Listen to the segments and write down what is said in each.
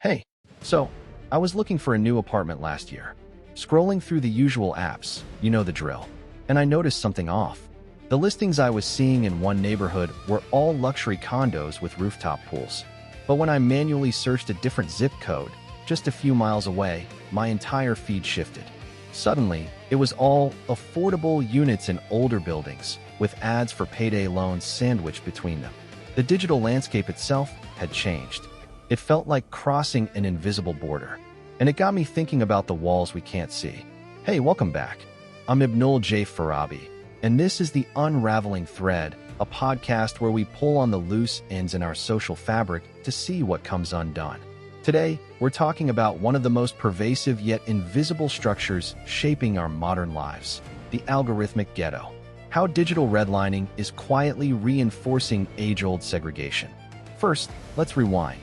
Hey, so I was looking for a new apartment last year. Scrolling through the usual apps, you know the drill, and I noticed something off. The listings I was seeing in one neighborhood were all luxury condos with rooftop pools. But when I manually searched a different zip code, just a few miles away, my entire feed shifted. Suddenly, it was all affordable units in older buildings, with ads for payday loans sandwiched between them. The digital landscape itself had changed. It felt like crossing an invisible border. And it got me thinking about the walls we can't see. Hey, welcome back. I'm Ibnul J. Farabi, and this is the Unraveling Thread, a podcast where we pull on the loose ends in our social fabric to see what comes undone. Today, we're talking about one of the most pervasive yet invisible structures shaping our modern lives, the algorithmic ghetto. How digital redlining is quietly reinforcing age-old segregation. First, let's rewind.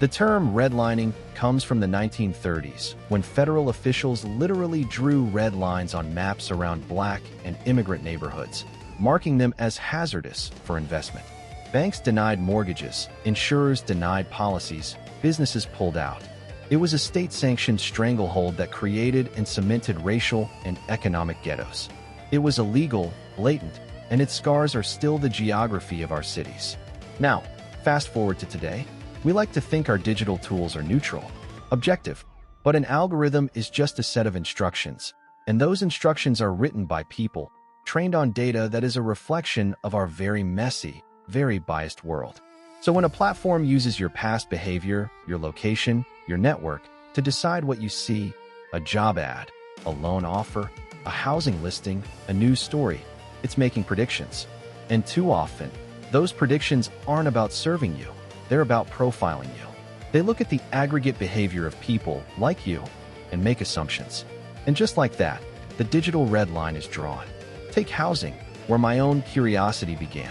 The term redlining comes from the 1930s, when federal officials literally drew red lines on maps around Black and immigrant neighborhoods, marking them as hazardous for investment. Banks denied mortgages, insurers denied policies, businesses pulled out. It was a state-sanctioned stranglehold that created and cemented racial and economic ghettos. It was illegal, blatant, and its scars are still the geography of our cities. Now, fast forward to today. We like to think our digital tools are neutral, objective, but an algorithm is just a set of instructions, and those instructions are written by people, trained on data that is a reflection of our very messy, very biased world. So when a platform uses your past behavior, your location, your network, to decide what you see, a job ad, a loan offer, a housing listing, a news story, it's making predictions. And too often, those predictions aren't about serving you. They're about profiling you. They look at the aggregate behavior of people like you and make assumptions. And just like that, the digital red line is drawn. Take housing, where my own curiosity began.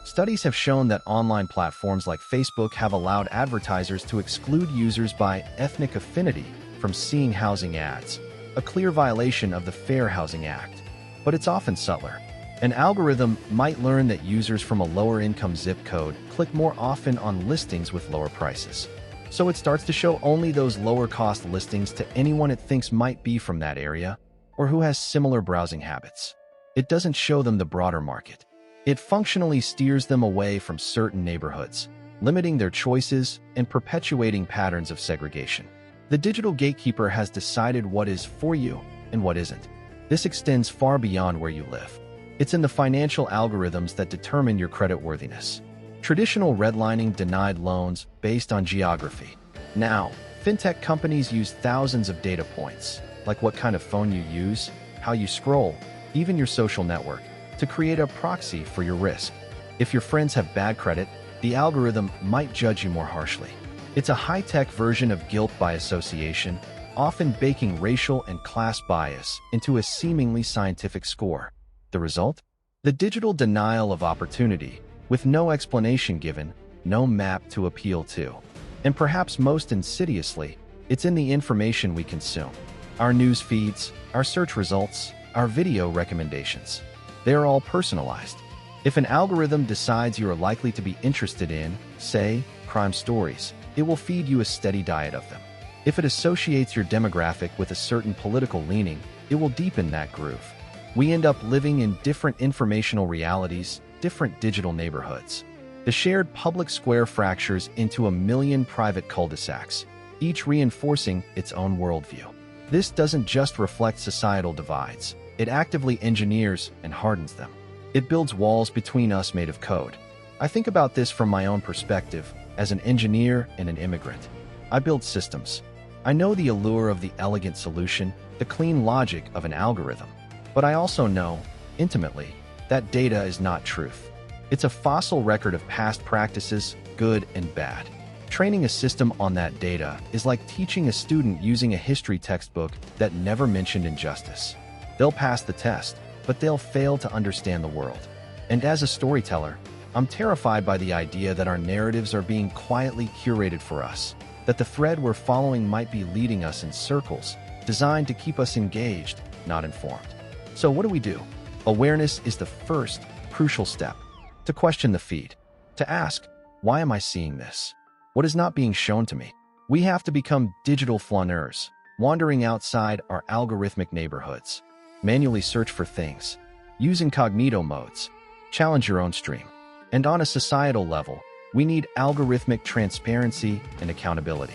Studies have shown that online platforms like Facebook have allowed advertisers to exclude users by ethnic affinity from seeing housing ads, a clear violation of the Fair Housing Act. But it's often subtler. An algorithm might learn that users from a lower-income zip code click more often on listings with lower prices. So it starts to show only those lower-cost listings to anyone it thinks might be from that area or who has similar browsing habits. It doesn't show them the broader market. It functionally steers them away from certain neighborhoods, limiting their choices and perpetuating patterns of segregation. The digital gatekeeper has decided what is for you and what isn't. This extends far beyond where you live. It's in the financial algorithms that determine your creditworthiness. Traditional redlining denied loans based on geography. Now, fintech companies use thousands of data points, like what kind of phone you use, how you scroll, even your social network, to create a proxy for your risk. If your friends have bad credit, the algorithm might judge you more harshly. It's a high-tech version of guilt by association, often baking racial and class bias into a seemingly scientific score. The result? The digital denial of opportunity, with no explanation given, no map to appeal to. And perhaps most insidiously, it's in the information we consume. Our news feeds, our search results, our video recommendations. They are all personalized. If an algorithm decides you are likely to be interested in, say, crime stories, it will feed you a steady diet of them. If it associates your demographic with a certain political leaning, it will deepen that groove. We end up living in different informational realities, different digital neighborhoods. The shared public square fractures into a million private cul-de-sacs, each reinforcing its own worldview. This doesn't just reflect societal divides. It actively engineers and hardens them. It builds walls between us made of code. I think about this from my own perspective, as an engineer and an immigrant. I build systems. I know the allure of the elegant solution, the clean logic of an algorithm. But I also know, intimately, that data is not truth. It's a fossil record of past practices, good and bad. Training a system on that data is like teaching a student using a history textbook that never mentioned injustice. They'll pass the test, but they'll fail to understand the world. And as a storyteller, I'm terrified by the idea that our narratives are being quietly curated for us, that the thread we're following might be leading us in circles, designed to keep us engaged, not informed. So what do? Awareness is the first, crucial step. To question the feed. To ask, why am I seeing this? What is not being shown to me? We have to become digital flaneurs, wandering outside our algorithmic neighborhoods. Manually search for things. Use incognito modes. Challenge your own stream. And on a societal level, we need algorithmic transparency and accountability.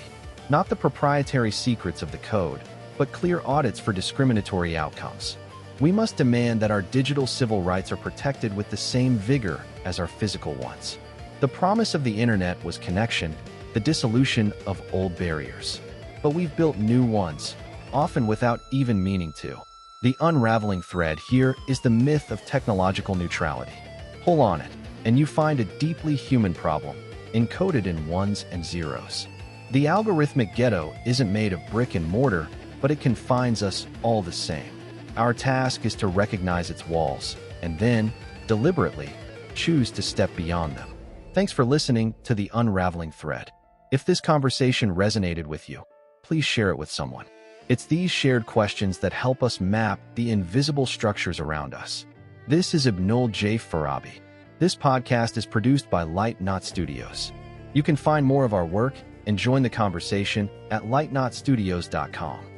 Not the proprietary secrets of the code, but clear audits for discriminatory outcomes. We must demand that our digital civil rights are protected with the same vigor as our physical ones. The promise of the internet was connection, the dissolution of old barriers. But we've built new ones, often without even meaning to. The unraveling thread here is the myth of technological neutrality. Pull on it, and you find a deeply human problem, encoded in ones and zeros. The algorithmic ghetto isn't made of brick and mortar, but it confines us all the same. Our task is to recognize its walls, and then, deliberately, choose to step beyond them. Thanks for listening to The Unraveling Thread. If this conversation resonated with you, please share it with someone. It's these shared questions that help us map the invisible structures around us. This is Abnul J. Farabi. This podcast is produced by Light Knot Studios. You can find more of our work and join the conversation at lightknotstudios.com.